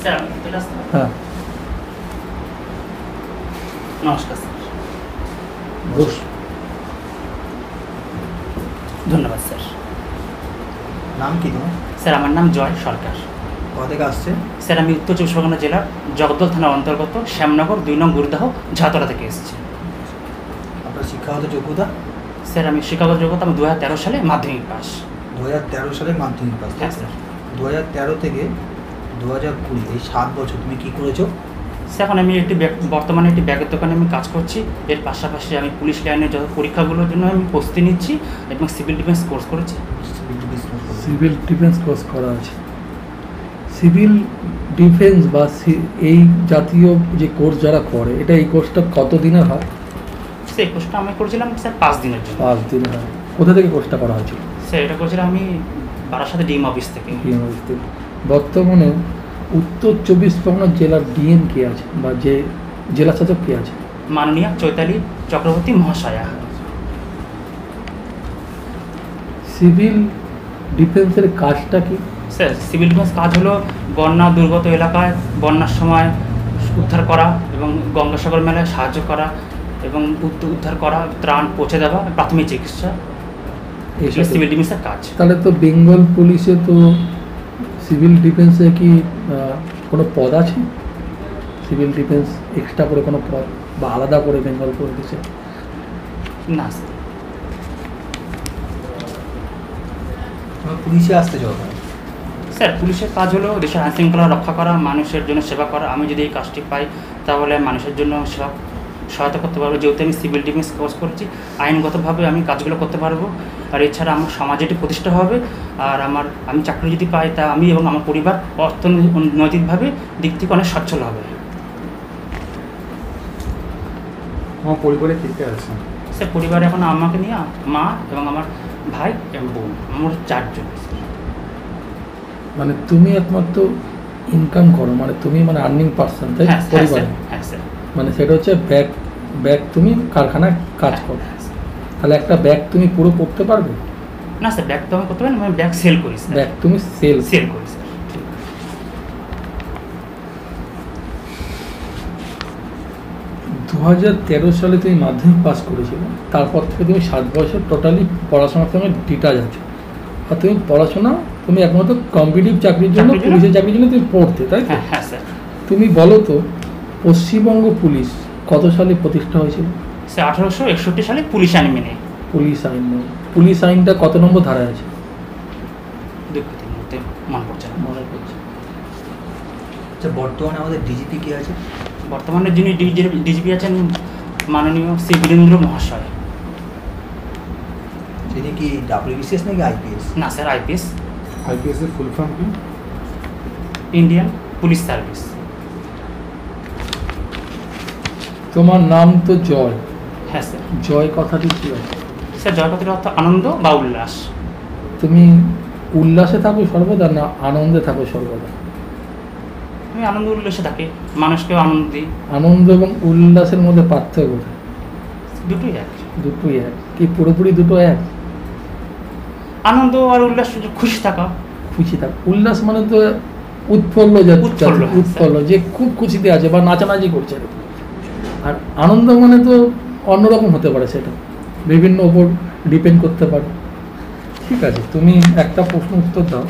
Sir হ্যাঁ নমস্কার sir. বস। ধন্যবাদ স্যার। নাম কি তোমার? স্যার আমার নাম জয় সরকার। কোথা থেকে আসছে? স্যার আমি উত্তর চব্বিশ পরগনা জেলার জগদ্দল থানার অন্তর্গত শ্যামনগর 2 নং গুরুদাহ ঝাতরা থেকে এসেছি। আপনার শিক্ষাগত যোগ্যতা? স্যার আমি শিক্ষাগত যোগ্যতা আমি 2013 সালে মাধ্যমিক পাস। 2013 সালে মাধ্যমিক পাস। হ্যাঁ স্যার। 2013 থেকে 2020 এই 7 বছর তুমি কি করেছো? স্যার এখন আমি বর্তমানে একটি ব্যাগের দোকানে আমি কাজ করছি। এর পাশাপাশি আমি পুলিশ লাইনের যত পরীক্ষাগুলোর জন্য আমি প্রস্তুতি নিচ্ছি এবং সিভিল ডিফেন্স কোর্স করেছি। সিভিল ডিফেন্স কোর্স করা আছে। সিভিল ডিফেন্স বা এই জাতীয় যে কোর্স যারা করে, এটা এই কোর্সটা কত দিনের হয়? স্যার এই কোর্সটা আমি করেছিলাম স্যার 5 দিনের জন্য। 5 দিনের হয়। কোথা থেকে কোর্সটা করা হয়েছিল? স্যার এটা করেছিলাম আমি বারাসাতে ডিএম অফিস থেকে। ডিএম অফিস থেকে। বর্তমানে উত্তর 24 পরগনা জেলার ডিএম কে আছে বা যে জেলা শাসক কে আছে? মাননীয় চৈতালি চক্রবর্তী মহাশয়া। সিভিল ডিফেন্সের কাজটা কি? স্যার সিভিল ডিফেন্স কাজ হলো বন্যা দুর্গত এলাকায় বন্যার সময় উদ্ধার করা এবং গঙ্গাসাগর মেলায় সাহায্য করা এবং উদ্ধার করা, ত্রাণ পৌঁছে দেওয়া, প্রাথমিক চিকিৎসা, এইসব সিভিল ডিফেন্সের কাজ। তাহলে তো বেঙ্গল পুলিশে তো সিভিল ডিফেন্সে কি কোনো পদ আছে? সিভিল ডিফেন্স এক্সট্রা করে কোনো পদ বা আলাদা করে বেঙ্গল পুলিশে? না স্যার। তোমার পুলিশে আসতে চাও কেন? স্যার পুলিশের কাজ হলো দেশের আইন শৃঙ্খলা রক্ষা করা, মানুষের জন্য সেবা করা। আমি যদি এই কাজটি পাই তাহলে মানুষের জন্য সহায়তা করতে পারবো। যেহেতু আমি সিভিল ডিফেন্স কোর্স করছি, আইনগতভাবে আমি কাজগুলো করতে পারবো। আর এছাড়া আমার সমাজে এটি প্রতিষ্ঠা হবে। আর আমি চাকরি যদি পাই তা আমি এবং আমার পরিবার অর্থনৈতিকভাবে দিক থেকে অনেক সচ্ছল হবে। আমার পরিবারে কে কে আছে? স্যার পরিবারে এখন আমাকে নিয়ে মা এবং আমার ভাই এবং বোন, আমার 4 জন। মানে তুমি একমাত্র ইনকাম করো, মানে তুমি মানে আর্নিং পার্সন, তাই হ্যাঁ পরিবারে? হ্যাঁ স্যার। মানে সেটা হচ্ছে ব্যাগ তুমি কারখানায় কাজ করো। তাহলে একটা ব্যাগ তুমি পুরো পড়তে পারবে? না স্যার ব্যাগ তো আমি করতে পারি না, আমি ব্যাগ সেল করি স্যার। ব্যাগ তুমি সেল করি স্যার। 2013 সালে তুমি মাধ্যমিক পাস করেছিলে, তারপর থেকে তুমি 7 বছর টোটালি পড়াশোনার সঙ্গে ডিটাচ আছো। আর তুমি একমাত্র কম্পিটিটিভ চাকরির জন্য, পুলিশের চাকরির জন্য তুমি পড়তে, তাই তো? হ্যাঁ স্যার। তুমি বলো তো, পশ্চিমবঙ্গ পুলিশ কত সালে প্রতিষ্ঠা হয়েছিল? স্যার 1861 সালে পুলিশ আইন মেনে। পুলিশ আইনটা কত নম্বর ধারায় আছে? দুঃখিত মুহূর্তে মনে পড়ছে না। মনে করছে। আচ্ছা, বর্তমানে আমাদের ডিজিপি কে আছে? বর্তমানে যিনি ডিজিপি আছেন মাননীয় শ্রী বীরেন্দ্র মহাশয়। তিনি কি WBCS নাকি IPS? না স্যার আইপিএস, আইপিএস এর ফুল ফর্ম কি? Indian police service. তোমার নাম তো জয়। হ্যাঁ স্যার। জয় কথাটি কি আছে? স্যার জয় কথাটির অর্থ আনন্দ বা উল্লাস। তুমি উল্লাসে থাকো সর্বদা না আনন্দে থাকো সর্বদা? আমি আনন্দ উল্লাসে থাকি, মানুষকেও আনন্দ দিই। আনন্দ এবং উল্লাসের মধ্যে পার্থক্য কোথায়? দুটোই এক। দুটোই এক। কি পুরোপুরি দুটো এক? আনন্দ আর উল্লাস খুশি থাকা। খুশি থাক। উল্লাস মানে তো উৎফুল্ল, উৎফুল্ল যে খুব খুশিতে আছে বা নাচানাচি করছে। আর আনন্দ মানে তো অন্যরকম হতে পারে, সেটা বিভিন্ন ওপর ডিপেন্ড করতে পারে। ঠিক আছে, তুমি একটা প্রশ্ন উত্তর দাও।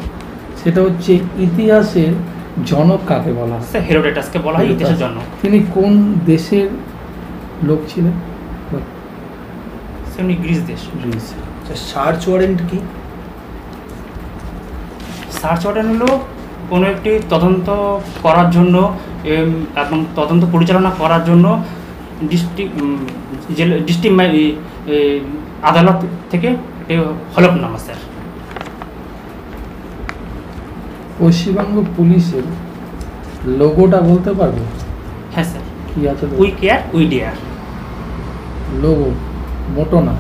সেটা হচ্ছে ইতিহাসের জনক কাকে বলা হয়? স্যার হেরোডোটাসকে বলা হয় ইতিহাসের জন্য। তিনি কোন দেশের লোক ছিলেন? স্যার উনি গ্রিস দেশ। আচ্ছা, সার্চ ওয়ারেন্ট কি? সার্চ ওয়ারেন্ট হলো কোনো একটি তদন্ত করার জন্য এবং তদন্ত পরিচালনা করার জন্য ডিস্ট্রিক্ট আদালত থেকে হলফনামা স্যার। পশ্চিমবঙ্গ পুলিশের লোগোটা বলতে পারবে? হ্যাঁ স্যার। কি আছে? We care we dare. Logo motto না,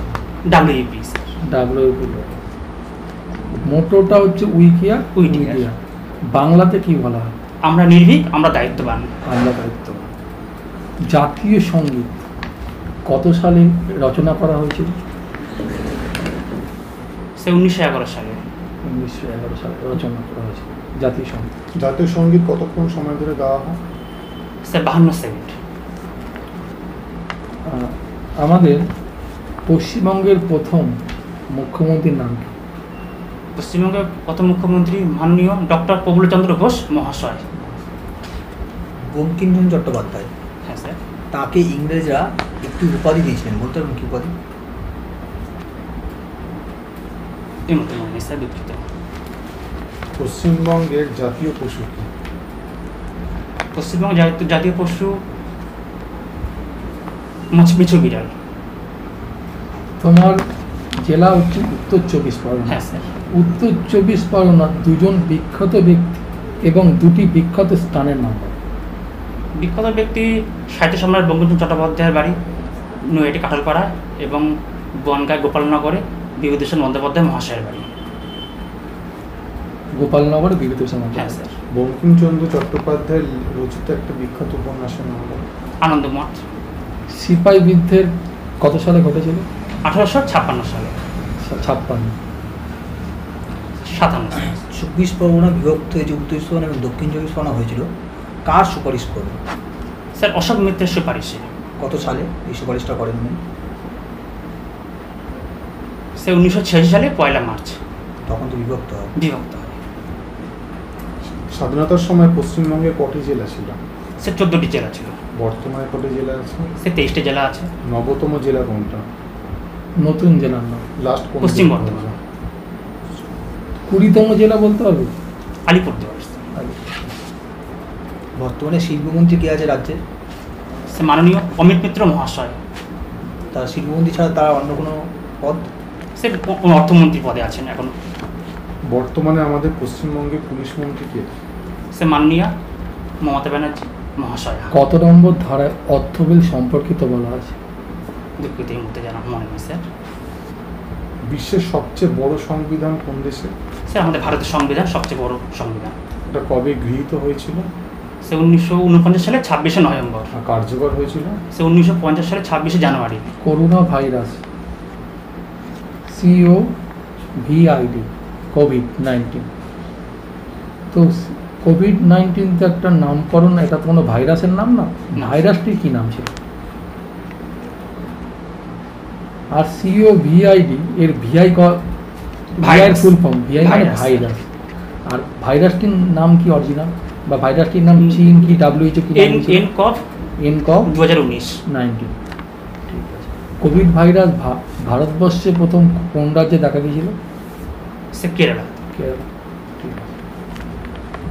WEP স্যার। WEP। মোটোটা হচ্ছে উই কেয়ার উই ডেয়ার। বাংলাতে কি বলা হয়? আমরা নির্ভীক, আমরা দায়িত্ববান। আমরা দায়িত্ববান। জাতীয় সঙ্গীত কত সালে রচনা করা হয়েছিল? সে 1911 সালে। 1911 সালে রচনা করা হয়েছিল জাতীয় সঙ্গীত। জাতীয় সঙ্গীত কতক্ষণ সময় ধরে গাওয়া হয়? Sir 52 second. আমাদের পশ্চিমবঙ্গের প্রথম মুখ্যমন্ত্রীর নাম কি? পশ্চিমবঙ্গের প্রথম মুখ্যমন্ত্রী মাননীয় ডক্টর প্রফুল্লচন্দ্র ঘোষ মহাশয়। বঙ্কিমচন্দ্র চট্টোপাধ্যায়, হ্যাঁ স্যার। তাকে ইংরেজরা একটি উপাধি দিয়েছিলেন, বলতে পারবেন কি উপাধি? এই মতো মনে নেই স্যার, দুঃখিত। পশ্চিমবঙ্গের জাতীয় পশু কি? পশ্চিমবঙ্গ জাতীয় পশু মিছু বিড়াল। তোমার জেলা হচ্ছে উত্তর 24 পরগনা। হ্যাঁ স্যার। উত্তর 24 পরগনার দুজন বিখ্যাত ব্যক্তি এবং দুটি বিখ্যাত স্থানের নাম বলো। বিখ্যাত ব্যক্তি সাহিত্য সম্রাট বঙ্কিমচন্দ্র চট্টোপাধ্যায়ের বাড়ি নৈহাটি কাঁঠালপাড়া এবং বনগাঁ গোপালনগরে বিভূতিভূষণ বন্দ্যোপাধ্যায় মহাশয়ের বাড়ি। গোপালনগর বিভূতিভূষণ হ্যাঁ বন্দ্যোপাধ্যায়। স্যার। বঙ্কিমচন্দ্র চট্টোপাধ্যায়ের রচিত একটা বিখ্যাত উপন্যাসের নাম বলো। আনন্দমঠ। সিপাহী বিদ্রোহ কত সালে ঘটেছিল? 1856 সালে। 56। 57 সালে। 24 পরগনা বিভক্ত হয়ে যে উত্তর 24 পরগনা এবং দক্ষিণ 24 পরগনা হয়েছিল, কার সুপারিশ করবে? স্যার অশোক মিত্রের সুপারিশে। কত সালে এই সুপারিশটা করেন উনি? সে 1986 সালে 1 মার্চ তখন তো বিভক্ত হয়। বিভক্ত হয়। স্বাধীনতার সময় পশ্চিমবঙ্গে কটি জেলা ছিল? সে 14টি জেলা ছিল। বর্তমানে কটি জেলা আছে? সে 23টি জেলা আছে। নবতম জেলা কোনটা? নতুন জেলার নাম লাস্ট কোন পশ্চিম জেলা? বর্ধমান। 20তম জেলা বলতে হবে। আলিপুরদুয়ার। বর্তমানে শিল্পমন্ত্রী কে আছে রাজ্যে? সে মাননীয় অমিত মিত্র মহাশয়। তার শিল্পমন্ত্রী ছাড়া তার অন্য কোনো পদ? সে অর্থমন্ত্রী পদে আছেন এখন। বর্তমানে আমাদের পশ্চিমবঙ্গের পুলিশ মন্ত্রী কে? সে মাননীয়া মমতা ব্যানার্জি মহাশয়। কত নম্বর ধারায় অর্থ বিল সম্পর্কিত বলা আছে? দুঃখিত, এই মুহূর্তে জানা মনে নেই স্যার। বিশ্বের সবচেয়ে বড় সংবিধান কোন দেশে? স্যার আমাদের ভারতের সংবিধান সবচেয়ে বড় সংবিধান। এটা কবে গৃহীত হয়েছিল? সে 1949 সালে 26শে নভেম্বর। আর কার্যকর হয়েছিল? সে 1950 সালে 26শে জানুয়ারি। Corona virus COVID, covid. তো কোভিড-19 তো একটা নামকরণ, এটা তো কোনো ভাইরাসের নাম না। না। ভাইরাসটির কি নাম ছিল? আর COVID এর VI virus. Full form VI মানে ভাইরাস। ভাইরাস। আর ভাইরাসটির নাম কি অরিজিনাল, বা ভাইরাসটির নাম চীন কি WHO কি নাম ছিল? এনকভ 2019। 19। ঠিক আছে। কোভিড ভাইরাস ভারতবর্ষে প্রথম কোন রাজ্যে দেখা গিয়েছিল? সে কেরালা। কেরালা। ঠিক আছে।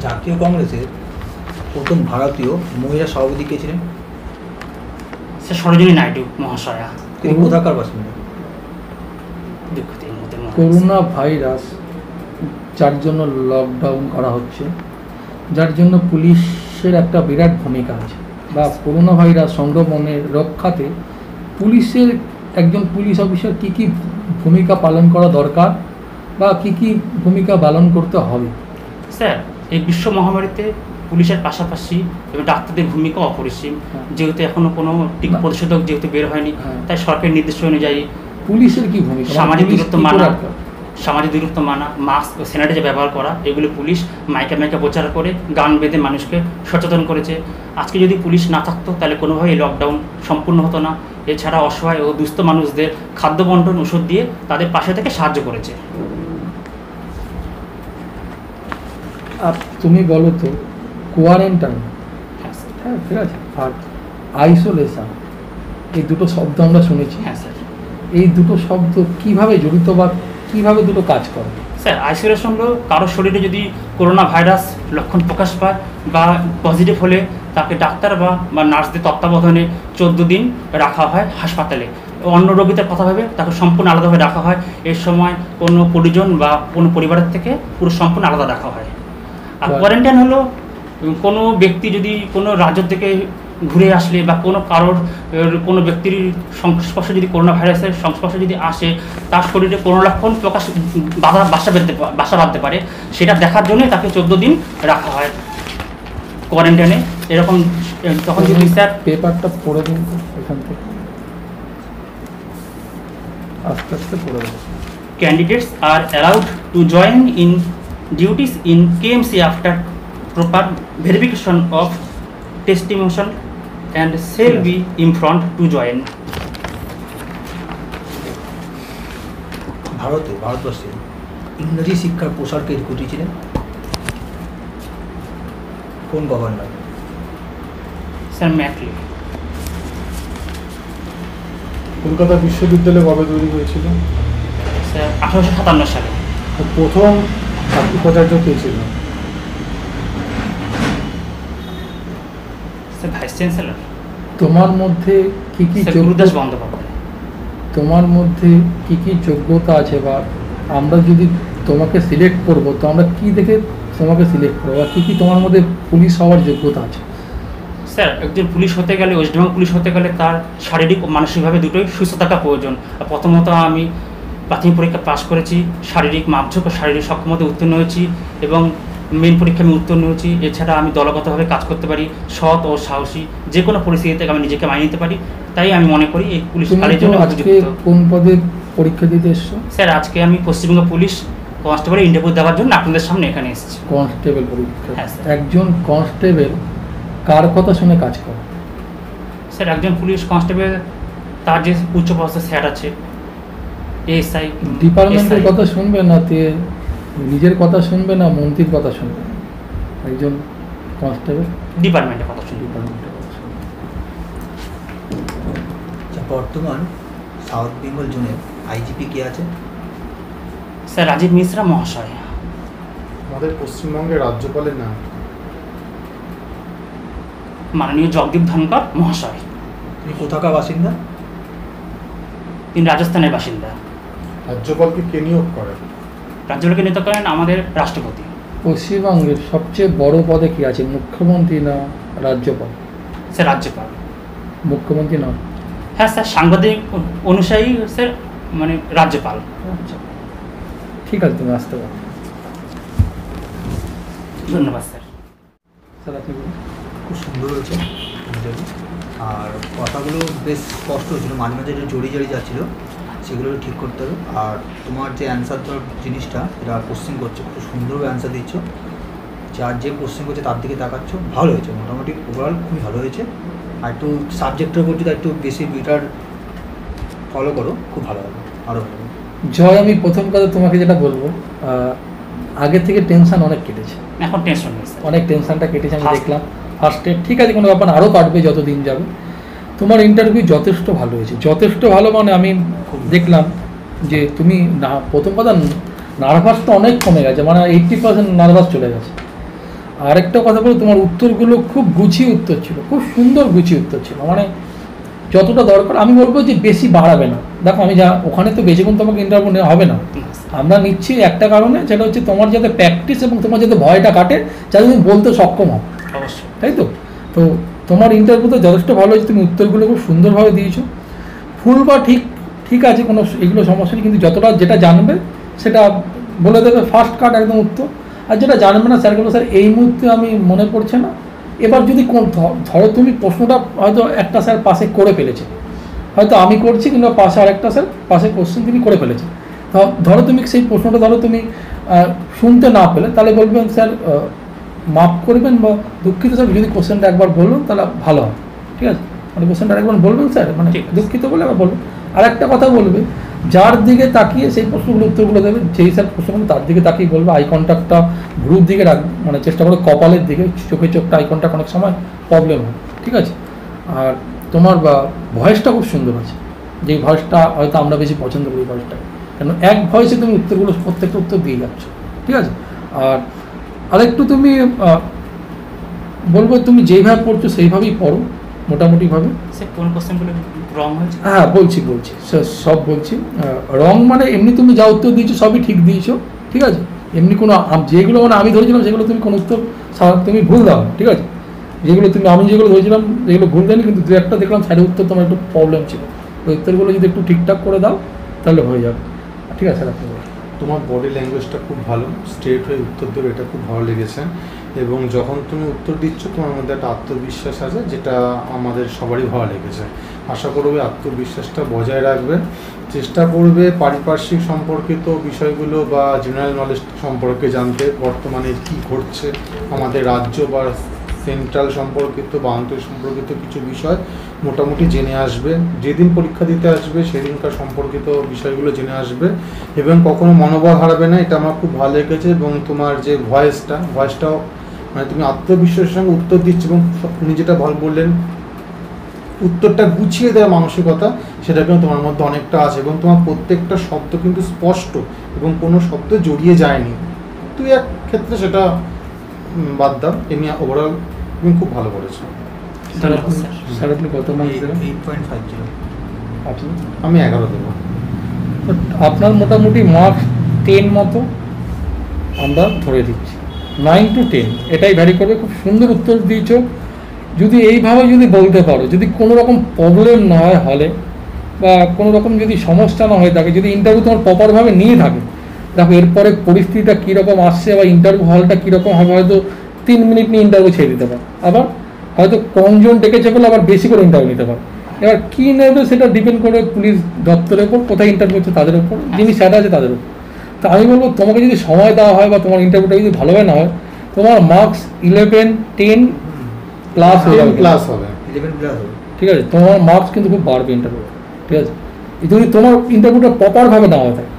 জাতীয় কংগ্রেসের প্রথম ভারতীয় মহিলা সভাপতি কে ছিলেন? সে সরোজিনী নাইডু মহাশয়া। তিনি কোথাকার বাসিন্দা? দুঃখিত, এই মুহূর্তে মনে নেই। করোনা ভাইরাস যার জন্য লকডাউন করা হচ্ছে, যার জন্য পুলিশের একটা বিরাট ভূমিকা আছে, বা করোনা ভাইরাস সংক্রমণের রক্ষাতে পুলিশের একজন পুলিশ অফিসার কী কী ভূমিকা পালন করা দরকার, বা কী কী ভূমিকা পালন করতে হবে? স্যার এই বিশ্ব মহামারীতে পুলিশের পাশাপাশি এবং ডাক্তারদের ভূমিকা অপরিসীম। হ্যাঁ। যেহেতু এখনো কোনো টিকা প্রতিষেধক যেহেতু বের হয়নি, হ্যাঁ। তাই সরকারের নির্দেশ অনুযায়ী পুলিশের কি ভূমিকা? সামাজিক পুলিশ দূরত্ব কি মানা, দরকার? সামাজিক দূরত্ব মানা, মাস্ক ও স্যানিটাইজার ব্যবহার করা, এগুলো পুলিশ মাইকে মাইকে প্রচার করে গান বেঁধে মানুষকে সচেতন করেছে। আজকে যদি পুলিশ না থাকতো তাহলে কোনোভাবেই এই লকডাউন সম্পূর্ণ হতো না। এছাড়া অসহায় ও দুস্থ মানুষদের খাদ্য বন্টন, ওষুধ দিয়ে তাদের পাশে থেকে সাহায্য করেছে। আর তুমি বলো তো, কোয়ারেন্টাইন, হ্যাঁ স্যার। হ্যাঁ ঠিক আছে, আর আইসোলেশন, এই দুটো শব্দ আমরা শুনেছি। হ্যাঁ স্যার। এই দুটো শব্দ কিভাবে জড়িত, বা কিভাবে দুটো কাজ করে? স্যার আইসোলেশন হলো কারোর শরীরে যদি করোনা ভাইরাস লক্ষণ প্রকাশ পায় বা পজিটিভ হলে তাকে ডাক্তার বা নার্সদের তত্ত্বাবধানে 14 দিন রাখা হয় হাসপাতালে। অন্য রোগীদের কথা ভেবে তাকে সম্পূর্ণ আলাদাভাবে রাখা হয়। এর সময় কোনো পরিজন বা কোনো পরিবারের থেকে পুরো সম্পূর্ণ আলাদা রাখা হয়। আর কোয়ারেন্টাইন হলো কোনো ব্যক্তি যদি কোনো রাজ্য থেকে ঘুরে আসলে বা কোনো ব্যক্তির সংস্পর্শে যদি করোনা ভাইরাসের সংস্পর্শে যদি আসে, তার শরীরে কোনো লক্ষণ প্রকাশ বাসা বাঁধতে পারে, সেটা দেখার জন্যই তাকে 14 দিন রাখা হয় কোয়ারেন্টাইনে। এরকম তখন যদি স্যার পেপারটা পড়ে দিন তো এখান থেকে, আস্তে আস্তে পড়ে দেবো। candidates are allowed to join in duties in KMC after proper verification of testimonial and shall be informed to join. ভারতবর্ষে ইংরেজি শিক্ষার প্রসারকে ঘটিয়েছিলেন কোন গভর্নর? Sir Mackley. কলকাতা বিশ্ববিদ্যালয় কবে তৈরি হয়েছিল? Sir 1857 সালে। তো প্রথম উপাচার্য কে ছিল? Sir Vice Chancellor. তোমার মধ্যে কি কি Sir গুরুদাস বন্দ্যোপাধ্যায়। তোমার মধ্যে কি কি যোগ্যতা আছে, বা আমরা যদি তোমাকে সিলেক্ট করব তো আমরা কি দেখে তোমাকে সিলেক্ট করবো, বা কী কী তোমার মধ্যে পুলিশ হওয়ার যোগ্যতা আছে? স্যার একজন পুলিশ হতে গেলে, ওয়েস্টবেঙ্গল পুলিশ হতে গেলে তার শারীরিক ও মানসিকভাবে দুটোই সুস্থ থাকা প্রয়োজন। আর প্রথমত আমি প্রাথমিক পরীক্ষা পাস করেছি, শারীরিক মাপঝোঁক ও শারীরিক সক্ষমতা উত্তীর্ণ হয়েছি এবং মেন পরীক্ষা আমি উত্তীর্ণ হয়েছি। এছাড়া আমি দলগতভাবে কাজ করতে পারি, সৎ ও সাহসী, যে কোনো পরিস্থিতি থেকে আমি নিজেকে মানিয়ে নিতে পারি। তাই আমি মনে করি এই পুলিশ কাজের জন্য আজকে উপযুক্ত। কোন পদে পরীক্ষা দিতে এসছো? স্যার আজকে আমি পশ্চিমবঙ্গ পুলিশ কনস্টেবল ইন্টারভিউ দেওয়ার জন্য আপনাদের সামনে এখানে এসেছি। কনস্টেবল পরীক্ষা। হ্যাঁ, স্যার। একজন কনস্টেবল কার কথা শুনে কাজ করে? স্যার একজন পুলিশ কনস্টেবল তার যে উচ্চপদস্থ স্যার আছে, এসআই, ডিপার্টমেন্টের কথা শুনবে না, নিজের কথা শুনবে না মন্ত্রীর কথা শুনবে? একজন কনস্টেবল ডিপার্টমেন্টের কথা শুনি। ডিপার্টমেন্টের কথা শুনবে। বর্তমান সাউথ বেঙ্গল জোনের আইজিপি কে আছে? স্যার রাজীব মিশ্রা মহাশয়। আমাদের পশ্চিমবঙ্গের রাজ্যপালের নাম? মাননীয় জগদীপ ধনকর মহাশয়। তিনি কোথাকার বাসিন্দা? তিনি রাজস্থানের বাসিন্দা। রাজ্যপালকে কে নিয়োগ করে? রাজ্যপালকে নিয়োগ করেন আমাদের রাষ্ট্রপতি। পশ্চিমবঙ্গের সবচেয়ে বড় পদে কি আছে, মুখ্যমন্ত্রী না রাজ্যপাল? স্যার রাজ্যপাল। মুখ্যমন্ত্রী না? হ্যাঁ স্যার, সাংবিধানিক অনুযায়ী স্যার মানে রাজ্যপাল। আচ্ছা, ঠিক আছে, তুমি আসতে পারো। ধন্যবাদ স্যার। স্যার আপনি বলুন। খুব সুন্দর হয়েছে ইন্টারভিউ, আর কথাগুলো বেশ স্পষ্ট হয়েছিল, মাঝে মাঝে যে জড়িয়ে জড়িয়ে যাচ্ছিলো সেগুলো ঠিক করতে হবে। আর তোমার যে অ্যান্সার দেওয়ার জিনিসটা, এটা কোশ্চেন করছো, খুব সুন্দরভাবে অ্যান্সার দিচ্ছ, যার যে কোশ্চেন করছে তার দিকে তাকাচ্ছ, ভালো হয়েছে, মোটামুটি ওভারঅল খুবই ভালো হয়েছে। আর একটু সাবজেক্টের উপর যদি একটু বেশি বেটার ফলো করো, খুব ভালো হবে, আরও ভালো হবে। জয়, আমি প্রথম কথা তোমাকে যেটা বলবো, আগের থেকে টেনশন অনেক কেটেছে, এখন টেনশন নেই স্যার। অনেক টেনশনটা কেটেছে, আমি First- দেখলাম ফার্স্টে। ঠিক আছে, কোনো ব্যাপার না, আরও কাটবে যত দিন যাবে। তোমার ইন্টারভিউ যথেষ্ট ভালো হয়েছে, যথেষ্ট ভালো, মানে আমি দেখলাম যে তুমি না, প্রথম কথা নার্ভাসটা অনেক কমে গেছে, মানে 80% নার্ভাস চলে গেছে। আরেকটা কথা বলো, তোমার উত্তরগুলো খুব গুছিয়ে উত্তর ছিল, খুব সুন্দর গুছিয়ে উত্তর ছিল, মানে যতটা দরকার। আমি বলবো যে বেশি বাড়াবে না। দেখো আমি ওখানে তো বেশিক্ষণ তোমাকে ইন্টারভিউ নেওয়া হবে না, আমরা নিচ্ছি একটা কারণে, সেটা হচ্ছে তোমার যাতে প্র্যাকটিস এবং তোমার যাতে ভয়টা কাটে, যাতে তুমি বলতে সক্ষম হও, অবশ্যই। তাই তো? তো তোমার ইন্টারভিউতে যথেষ্ট ভালো হয়েছে, তুমি উত্তরগুলো খুব সুন্দরভাবে দিয়েছো। ফুল বা ঠিক আছে, কোনো এগুলো সমস্যা নেই, কিন্তু যেটা জানবে সেটা বলে দেবে, ফার্স্ট কাট একদম উত্তর। আর যেটা জানবে না স্যারগুলো, স্যার এই মুহূর্তে আমি মনে পড়ছে না। এবার যদি ধরো তুমি প্রশ্নটা হয়তো একটা স্যার পাশে করে ফেলেছে, হয়তো আমি করছি, কিংবা পাশে আরেকটা স্যার পাশে কোশ্চেন তিনি করে ফেলেছে, ধরো তুমি সেই প্রশ্নটা তুমি শুনতে না পেলে, তাহলে বলবেন স্যার মাফ করবেন বা দুঃখিত স্যার, যদি কোশ্চেনটা একবার বলুন তাহলে ভালো হয়, ঠিক আছে? মানে কোশ্চেনটা একবার বলবেন স্যার, মানে দুঃখিত বলে একবার বলবেন। আর একটা কথা বলবে, যার দিকে তাকিয়ে সেই প্রশ্নগুলো উত্তরগুলো দেবে, যেই স্যার প্রশ্নগুলো তার দিকে তাকিয়ে বলবে। আই কন্ট্যাক্টটা গ্রুপ দিকে রাখবে, মানে চেষ্টা করে কপালের দিকে, চোখটা আই কন্ট্যাক্ট অনেক সময় প্রবলেম হয়, ঠিক আছে? আর তোমার ভয়েসটা খুব সুন্দর আছে, যেই ভয়েসটা হয়তো আমরা বেশি পছন্দ করি ভয়েসটা, কেন এক ভয়েসে তুমি উত্তরগুলো প্রত্যেকটা উত্তর দিয়ে যাচ্ছ, ঠিক আছে? আর আরেকটু তুমি বলবো, তুমি যেইভাবে পড়ছো সেইভাবেই পড়ো মোটামুটিভাবে। স্যার কোন কোশ্চেনগুলো রং হয়েছে? হ্যাঁ বলছি সব বলছি। রং মানে এমনি তুমি যা উত্তর দিয়েছো সবই ঠিক দিয়েছো, ঠিক আছে? এমনি কোনো যেগুলো মানে আমি ধরেছিলাম সেগুলো তুমি কোনো উত্তর তুমি ভুল দাও, ঠিক আছে? আমি যেগুলো ধরেছিলাম যেগুলো ভুল দেয়নি, কিন্তু দু একটা দেখলাম সাইডের উত্তর তোমার একটু প্রবলেম ছিল, ওই উত্তরগুলো যদি একটু ঠিকঠাক করে দাও তাহলে হয়ে যাবে, ঠিক আছে? আপনি তোমার বডি ল্যাঙ্গুয়েজটা খুব ভালো, স্ট্রেট হয়ে উত্তর দেবে, এটা খুব ভালো লেগেছে। এবং যখন তুমি উত্তর দিচ্ছ তোমার মধ্যে একটা আত্মবিশ্বাস আছে, যেটা আমাদের সবারই ভালো লেগেছে। আশা করবে আত্মবিশ্বাসটা বজায় রাখবে, চেষ্টা করবে পারিপার্শ্বিক সম্পর্কিত বিষয়গুলো বা জেনারেল নলেজ সম্পর্কে জানতে, বর্তমানে কি ঘটছে আমাদের রাজ্য বা সেন্ট্রাল সম্পর্কিত বা আন্তর্জাতিক সম্পর্কিত কিছু বিষয় মোটামুটি জেনে আসবে। যেদিন পরীক্ষা দিতে আসবে সেদিনকার সম্পর্কিত বিষয়গুলো জেনে আসবে এবং কখনো মনোবল হারাবে না, এটা আমার খুব ভালো লেগেছে। এবং তোমার যে ভয়েসটাও মানে তুমি আত্মবিশ্বাসের সঙ্গে উত্তর দিচ্ছ এবং উনি যেটা বললেন উত্তরটা গুছিয়ে দেওয়ার মানসিকতা, সেটা কিন্তু তোমার মধ্যে অনেকটা আছে এবং তোমার প্রত্যেকটা শব্দ কিন্তু স্পষ্ট এবং কোনো শব্দ জড়িয়ে যায়নি। তুই এক ক্ষেত্রে সেটা বাদ দাও, এমনি ওভারঅল তুমি খুব ভালো করেছো। ধন্যবাদ স্যার। স্যার আপনি কত মার্কস দেবেন? 8.50। আপনি? আমি 11 দেবো। আপনার মোটামুটি মার্কস 10 মতো আমরা ধরে দিচ্ছি, 9 to 10 এটাই ভ্যারি করবে। খুব সুন্দর উত্তর দিয়েছ। যদি এইভাবে যদি বলতে পারো, যদি কোনো রকম প্রবলেম না হয় হলে বা কোনো রকম যদি সমস্যা না হয়ে থাকে, যদি ইন্টারভিউ তোমার প্রপারভাবে নিয়ে থাকে, দেখো এরপরে পরিস্থিতিটা কীরকম আসছে বা ইন্টারভিউ হলটা কীরকম হবে, হয়তো 3 মিনিট নিয়ে ইন্টারভিউ ছেড়ে দিতে পারে, আবার হয়তো কমজন ডেকেছে বলে আবার বেশি করে ইন্টারভিউ নিতে পারে। এবার কী নেবে সেটা ডিপেন্ড করে পুলিশ দপ্তরের উপর, কোথায় ইন্টারভিউ হচ্ছে তাদের উপর, যিনি স্যার আছে তাদের উপর। তো আমি বলবো তোমাকে যদি সময় দেওয়া হয় বা তোমার ইন্টারভিউটা যদি ভালোভাবে না হয়, তোমার মার্কস 11, 10 প্লাস হয়ে যাবে, ক্লাস হবে 11+ হবে। ঠিক আছে? তোমার মার্কস কিন্তু খুব বাড়বে ইন্টারভিউ, ঠিক আছে? যদি তোমার ইন্টারভিউটা প্রপারভাবে না হয়ে থাকে,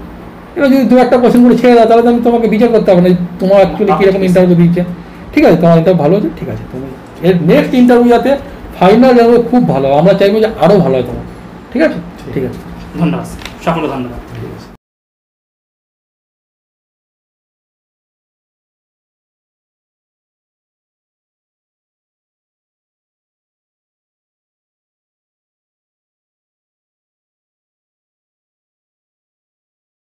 এবার যদি 2-1 কোশ্চেন করে ছেড়ে দাও, তাহলে তো আমি তোমাকে বিচার করতে হবে না তোমার অ্যাকচুয়ালি কীরকম ইন্টারভিউ দিচ্ছে। ঠিক আছে, তোমার ইন্টারভিউ ভালো হচ্ছে, ঠিক আছে, তুমি এর নেক্সট ইন্টারভিউ যাতে ফাইনাল যাবে খুব ভালো, আমরা চাইবো যে আরও ভালো হয় তোমার। ঠিক আছে, ঠিক আছে। ধন্যবাদ স্যার, সকলে ধন্যবাদ।